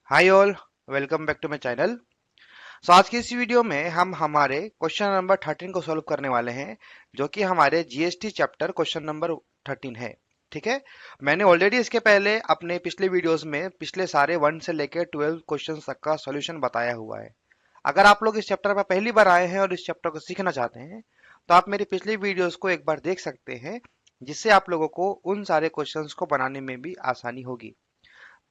Hi all, welcome back to my channel. So आज की इस वीडियो में हम हमारे क्वेश्चन नंबर 13 को सॉल्व करने वाले हैं, जो कि हमारे जीएसटी चैप्टर क्वेश्चन नंबर 13 है। ठीक है। मैंने ऑलरेडी इसके पहले अपने पिछले वीडियोस में पिछले सारे 1 से लेकर 12 क्वेश्चन तक का सॉल्यूशन बताया हुआ है। अगर आप लोग इस चैप्टर पर पहली बार आए हैं और इस चैप्टर को सीखना चाहते हैं, तो आप मेरी पिछली वीडियोस को एक बार देख सकते हैं, जिससे आप लोगों को उन सारे क्वेश्चंस को बनाने में भी आसानी होगी।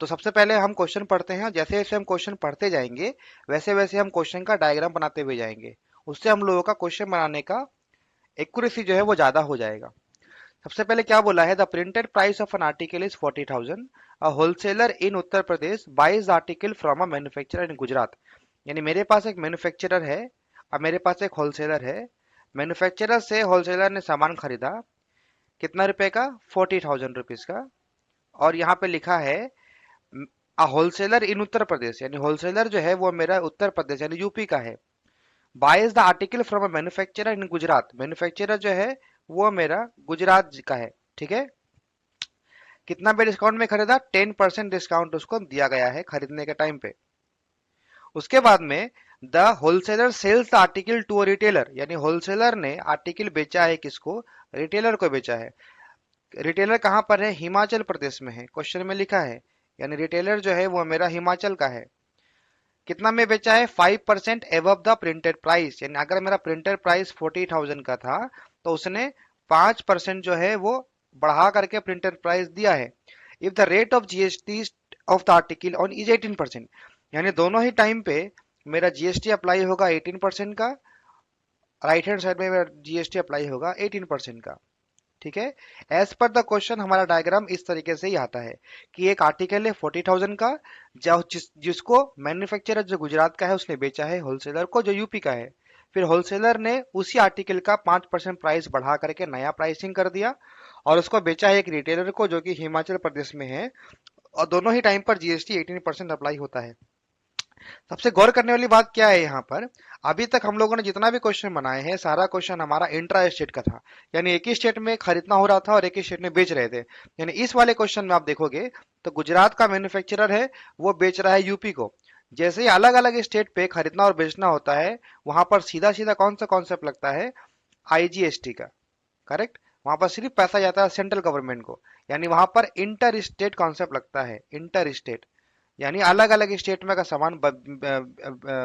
तो सबसे पहले हम क्वेश्चन पढ़ते हैं। जैसे जैसे हम क्वेश्चन पढ़ते जाएंगे, वैसे वैसे हम क्वेश्चन का डायग्राम बनाते हुए जाएंगे। उससे हम लोगों का क्वेश्चन बनाने का एक्यूरेसी जो है वो ज्यादा हो जाएगा। सबसे पहले क्या बोला है, the printed price of an article is 40,000। A wholesaler in Uttar Pradesh buys article from a manufacturer in Gujarat. यानी मेरे पास एक मैन्युफैक्चरर है और मेरे पास एक होलसेलर है। मैन्युफैक्चरर से होलसेलर ने सामान खरीदा, कितना रुपए का, 40,000 रुपीज का। और यहाँ पे लिखा है होलसेलर इन उत्तर प्रदेश, यानी होलसेलर जो है वो मेरा उत्तर प्रदेश यानी यूपी का है। Buys the article from a manufacturer in Gujarat, manufacturer जो है वो मेरा गुजरात का है। ठीक है। कितना पे डिस्काउंट में खरीदा, 10% डिस्काउंट उसको दिया गया है खरीदने के टाइम पे। उसके बाद में the wholesaler sells the article to a retailer, यानी होलसेलर ने आर्टिकल बेचा है किसको, रिटेलर को बेचा है। रिटेलर कहाँ पर है, हिमाचल प्रदेश में है, क्वेश्चन में लिखा है। यानी रिटेलर जो है वो मेरा हिमाचल का है। कितना में बेचा है, 5% एबव द प्रिंटेड प्राइस, यानी अगर मेरा प्रिंटेड प्राइस 40,000 का था, तो उसने 5% जो है वो बढ़ा करके प्रिंटेड प्राइस दिया है। If the rate of GST of the article on is 18%, यानी दोनों ही टाइम पे मेरा जीएसटी अप्लाई होगा 18% का, राइट हैंड साइड में मेरा जीएसटी अप्लाई होगा 18% का। ठीक है। एज पर द क्वेश्चन हमारा डायग्राम इस तरीके से ही आता है कि एक आर्टिकल है 40,000 का, जो जिसको मैन्युफैक्चरर जो गुजरात का है उसने बेचा है होलसेलर को जो यूपी का है। फिर होलसेलर ने उसी आर्टिकल का 5% प्राइस बढ़ा करके नया प्राइसिंग कर दिया और उसको बेचा है एक रिटेलर को जो कि हिमाचल प्रदेश में है। और दोनों ही टाइम पर जीएसटी 18% अप्लाई होता है। सबसे गौर करने वाली बात क्या है यहाँ पर, अभी तक हम लोगों ने जितना भी क्वेश्चन बनाए हैं सारा क्वेश्चन हमारा इंट्रा स्टेट का था, यानी एक ही स्टेट में खरीदना हो रहा था और एक ही स्टेट में बेच रहे थे। यानी इस वाले क्वेश्चन में आप देखोगे तो गुजरात का मैन्युफैक्चरर है, वो बेच रहा है यूपी को। जैसे ही अलग अलग स्टेट पे खरीदना और बेचना होता है, वहां पर सीधा सीधा कौन सा कॉन्सेप्ट लगता है, आईजीएसटी का। करेक्ट। वहां पर सिर्फ पैसा जाता है सेंट्रल गवर्नमेंट को, यानी वहां पर इंटर स्टेट कॉन्सेप्ट लगता है, इंटर स्टेट। यानी अलग अलग स्टेट में अगर सामान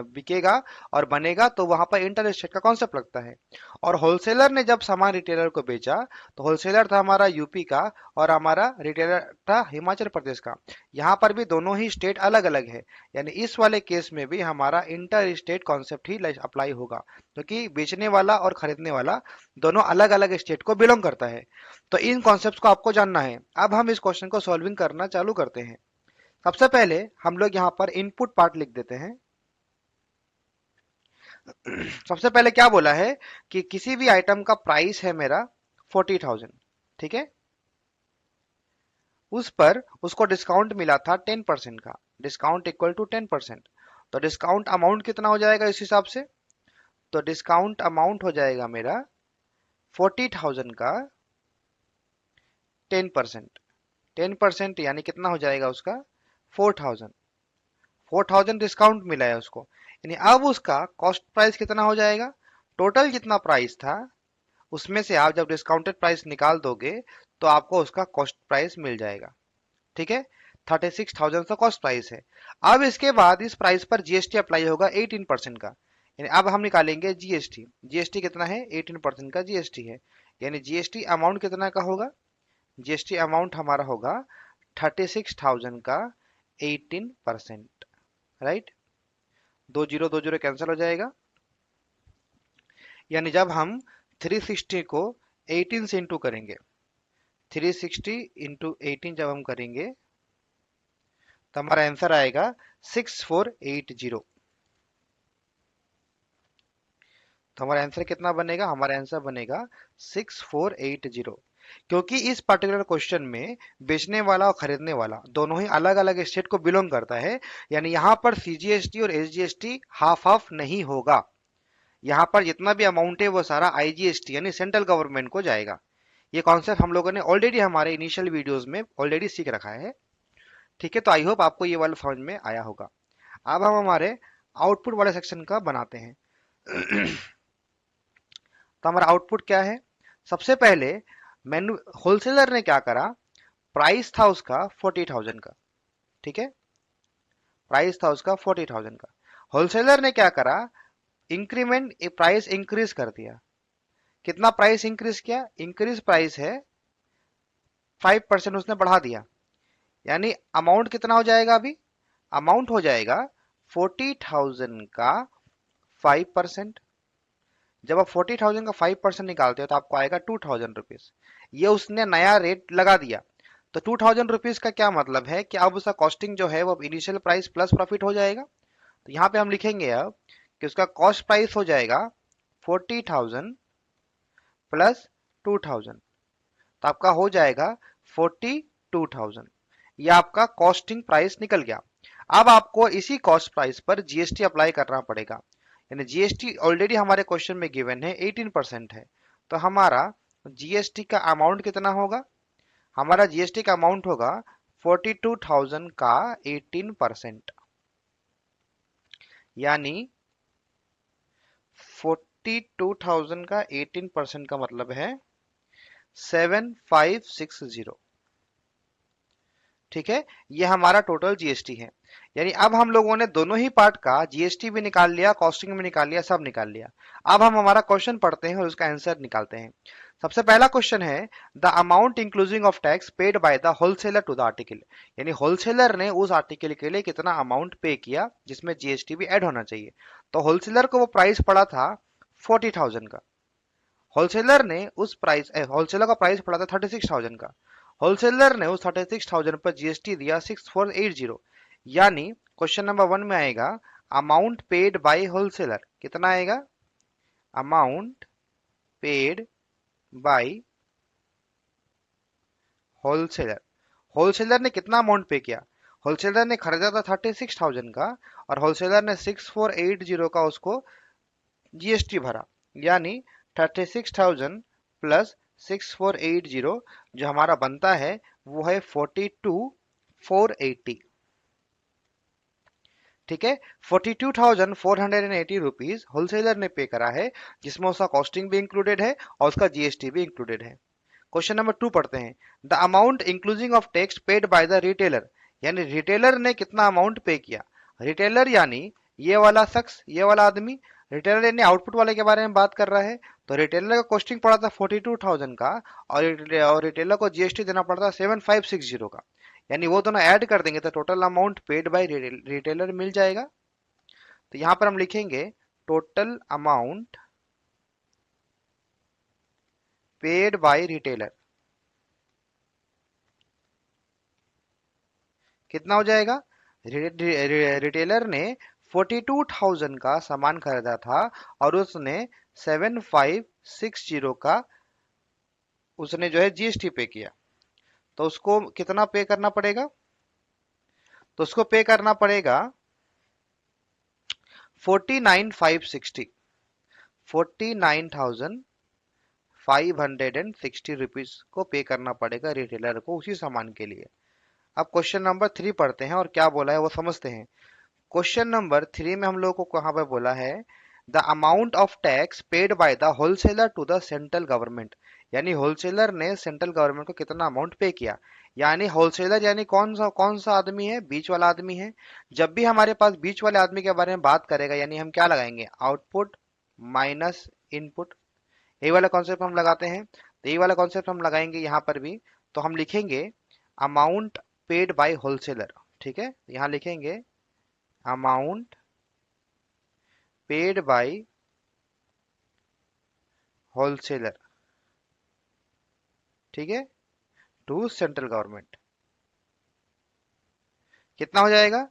बिकेगा और बनेगा तो वहां पर इंटर स्टेट का कॉन्सेप्ट लगता है। और होलसेलर ने जब सामान रिटेलर को बेचा, तो होलसेलर था हमारा यूपी का और हमारा रिटेलर था हिमाचल प्रदेश का। यहाँ पर भी दोनों ही स्टेट अलग अलग है, यानी इस वाले केस में भी हमारा इंटर स्टेट कॉन्सेप्ट ही अप्लाई होगा, क्योंकि बेचने वाला और खरीदने वाला दोनों अलग अलग स्टेट को बिलोंग करता है। तो इन कॉन्सेप्ट को आपको जानना है। अब हम इस क्वेश्चन को सॉल्विंग करना चालू करते हैं। सबसे पहले हम लोग यहाँ पर इनपुट पार्ट लिख देते हैं। सबसे पहले क्या बोला है कि किसी भी आइटम का प्राइस है मेरा 40,000। ठीक है। उस पर उसको डिस्काउंट मिला था 10% का, डिस्काउंट इक्वल टू 10%। तो डिस्काउंट अमाउंट कितना हो जाएगा इस हिसाब से, तो डिस्काउंट अमाउंट हो जाएगा मेरा 40,000 का 10%। 10% यानी कितना हो जाएगा उसका, 4,000। 4,000 डिस्काउंट मिला है उसको, यानी अब उसका कॉस्ट प्राइस कितना हो जाएगा, टोटल जितना प्राइस था उसमें से आप जब डिस्काउंटेड प्राइस निकाल दोगे तो आपको उसका कॉस्ट प्राइस मिल जाएगा। ठीक है। 36,000 का कॉस्ट प्राइस है। अब इसके बाद इस प्राइस पर जीएसटी अप्लाई होगा 18% का, यानी अब हम निकालेंगे जीएसटी। जीएसटी कितना है, 18% का जीएसटी है। यानी जीएसटी अमाउंट कितना का होगा, जीएसटी अमाउंट हमारा होगा 36,000 का 18%। राइट। दो जीरो कैंसिल हो जाएगा। यानी जब हम 360 को 18 से इंटू करेंगे, 360 इंटू 18 जब हम करेंगे तो हमारा आंसर आएगा 6480। तो हमारा आंसर कितना बनेगा, हमारा आंसर बनेगा 6480। क्योंकि इस पर्टिकुलर क्वेश्चन में बेचने वाला और खरीदने वाला दोनों ही अलग अलग स्टेट को बिलोंग करता है, यानी यहां पर सीजीएसटी और एसजीएसटी हाफ हाफ नहीं होगा। यहाँ पर जितना भी अमाउंट है वो सारा आईजीएसटी यानी सेंट्रल गवर्नमेंट को जाएगा। ये कॉन्सेप्ट हम लोगों ने ऑलरेडी हमारे इनिशियल वीडियोस में ऑलरेडी सीख रखा है। ठीक है, तो आई होप आपको ये वाला समझ में आया होगा। अब हम हमारे आउटपुट वाले सेक्शन का बनाते हैं। तो हमारा आउटपुट क्या है? सबसे पहले मैन्यू होलसेलर ने क्या करा, प्राइस था उसका 40,000 का, ठीक है, प्राइस था उसका 40,000 का। होलसेलर ने क्या करा, इंक्रीमेंट प्राइस इंक्रीज कर दिया। कितना प्राइस इंक्रीज किया? इंक्रीज प्राइस है 5% उसने बढ़ा दिया, यानी अमाउंट कितना हो जाएगा अभी? अमाउंट हो जाएगा 40,000 का 5%। जब आप 40,000 का 5% निकालते हो तो आपको आएगा 2,000 रुपीज। ये उसने नया रेट लगा दिया। तो 2,000 रुपीज का क्या मतलब है कि अब उसका कॉस्टिंग जो है वो इनिशियल प्राइस प्लस प्रॉफिट हो जाएगा। तो यहाँ पे हम लिखेंगे अब कि उसका कॉस्ट प्राइस हो जाएगा 40,000 प्लस 2,000, तो आपका हो जाएगा 42,000। ये आपका कॉस्टिंग प्राइस निकल गया। अब आपको इसी कॉस्ट प्राइस पर जीएसटी अप्लाई करना पड़ेगा, यानी जीएसटी ऑलरेडी हमारे क्वेश्चन में गिवन है 18% है। तो हमारा जीएसटी का अमाउंट कितना होगा? हमारा जीएसटी का अमाउंट होगा 42,000 का 18%, यानी 42,000 का 18% का मतलब है 7,560। ठीक है, ये हमारा टोटल जीएसटी है। यानी अब हम लोगों ने दोनों ही पार्ट का जीएसटी भी निकाल लिया, कॉस्टिंग भी निकाल लिया, सब निकाल लिया। अब हम हमारा क्वेश्चन पढ़ते हैं और उसका आंसर निकालते हैं। सबसे पहला क्वेश्चन है, the amount including of tax paid by the wholesaler to the article, यानी होलसेलर ने उस आर्टिकल के लिए कितना अमाउंट पे किया जिसमें जीएसटी भी ऐड होना चाहिए। तो होलसेलर को वो प्राइस पड़ा था 40,000 का, होलसेलर ने उस प्राइस होलसेलर का प्राइस पड़ा था 36,000 का, होलसेलर ने उस 36,000 पर जीएसटी दिया 6480, यानी क्वेश्चन नंबर 1 में आएगा अमाउंट पेड बाय होलसेलर, कितना आएगा? Amount paid bye wholesaler. Wholesaler ने कितना अमाउंट पे किया? होलसेलर ने खरीदा था 36,000 का और होलसेलर ने 6480 का उसको जीएसटी भरा, यानी 36,000 प्लस 6480 जो हमारा बनता है वो है 42,480। ठीक है, 42,480 रुपीज होलसेलर ने पे करा है, जिसमें उसका कॉस्टिंग भी इंक्लूडेड है और उसका जीएसटी भी इंक्लूडेड है। क्वेश्चन नंबर 2 पढ़ते हैं, the amount including of tax paid by the retailer, यानी रिटेलर ने कितना अमाउंट पे किया। रिटेलर यानी ये वाला शख्स, ये वाला आदमी। रिटेलर यानी आउटपुट वाले के बारे में बात कर रहा है। तो रिटेलर का कॉस्टिंग पड़ा था 42,000 का और रिटेलर को जीएसटी देना पड़ता है 7,560 का, यानी वो दोनों ऐड कर देंगे तो total amount paid by retailer मिल जाएगा। तो यहां पर हम लिखेंगे total amount paid by retailer, कितना हो जाएगा? रिटेलर ने 42,000 का सामान खरीदा था और उसने 7,560 का उसने जो है जीएसटी पे किया। तो उसको कितना पे करना पड़ेगा? तो उसको पे करना पड़ेगा 49,560, 49,560 रुपीज को पे करना पड़ेगा रिटेलर को उसी सामान के लिए। अब क्वेश्चन नंबर 3 पढ़ते हैं और क्या बोला है वो समझते हैं। क्वेश्चन नंबर 3 में हम लोग को कहां पर बोला है, the amount of tax paid by the wholesaler to the central government, यानी होलसेलर ने सेंट्रल गवर्नमेंट को कितना अमाउंट पे किया। यानी होलसेलर यानी कौन सा आदमी है? बीच वाला आदमी है। जब भी हमारे पास बीच वाले आदमी के बारे में बात करेगा यानी हम क्या लगाएंगे? Output minus input. यही वाला कॉन्सेप्ट हम लगाते हैं, तो यही वाला कॉन्सेप्ट हम लगाएंगे यहाँ पर भी। तो हम लिखेंगे अमाउंट पेड बाय होलसेलर, ठीक है, यहाँ लिखेंगे अमाउंट पेड बाय होलसेलर, ठीक है, टू सेंट्रल गवर्नमेंट। कितना हो जाएगा?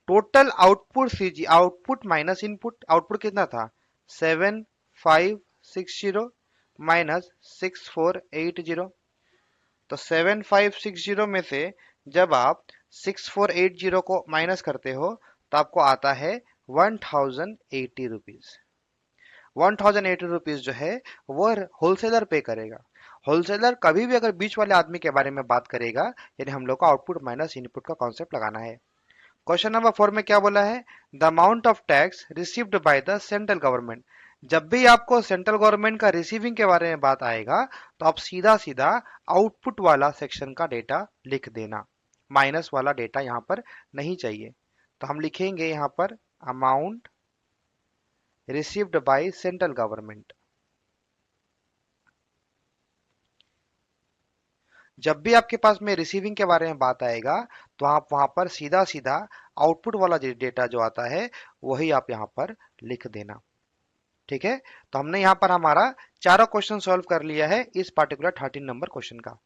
Total output CG, output minus input. Output कितना था? 7,560 माइनस 6,480। तो 7,560 में से जब आप 6,480 को माइनस करते हो तो आपको आता है 1,080 रुपीज। 1,080 रुपीज जो है वो होलसेलर पे करेगा। होलसेलर कभी भी अगर बीच वाले आदमी के बारे में बात करेगा, यानी हम लोग को आउटपुट माइनस इनपुट का कॉन्सेप्ट लगाना है। क्वेश्चन नंबर 4 में क्या बोला है? The amount of tax received by the central government. जब भी आपको सेंट्रल गवर्नमेंट का रिसीविंग के बारे में बात आएगा, तो आप सीधा सीधा आउटपुट वाला सेक्शन का डेटा लिख देना, माइनस वाला डेटा यहां पर नहीं चाहिए। तो हम लिखेंगे यहां पर amount received by central government. जब भी आपके पास में रिसीविंग के बारे में बात आएगा, तो आप वहां पर सीधा सीधा आउटपुट वाला डेटा जो आता है वही आप यहां पर लिख देना। ठीक है, तो हमने यहां पर हमारा चारों क्वेश्चन सॉल्व कर लिया है इस पार्टिकुलर 13 नंबर क्वेश्चन का।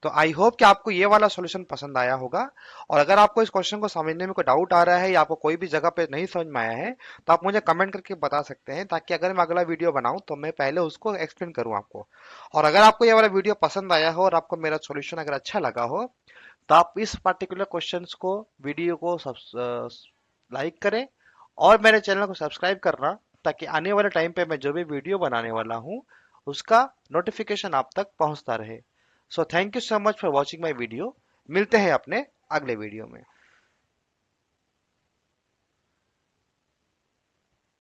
तो आई होप कि आपको ये वाला सॉल्यूशन पसंद आया होगा। और अगर आपको इस क्वेश्चन को समझने में कोई डाउट आ रहा है या आपको कोई भी जगह पे नहीं समझ में आया है, तो आप मुझे कमेंट करके बता सकते हैं, ताकि अगर मैं अगला वीडियो बनाऊं तो मैं पहले उसको एक्सप्लेन करूं आपको। और अगर आपको ये वाला वीडियो पसंद आया हो और आपको मेरा सॉल्यूशन अगर अच्छा लगा हो, तो आप इस पर्टिकुलर क्वेश्चंस को, वीडियो को लाइक करें और मेरे चैनल को सब्सक्राइब करना, ताकि आने वाले टाइम पे मैं जो भी वीडियो बनाने वाला हूँ उसका नोटिफिकेशन आप तक पहुंचता रहे। So thank you so much for watching my video. मिलते हैं अपने अगले वीडियो में।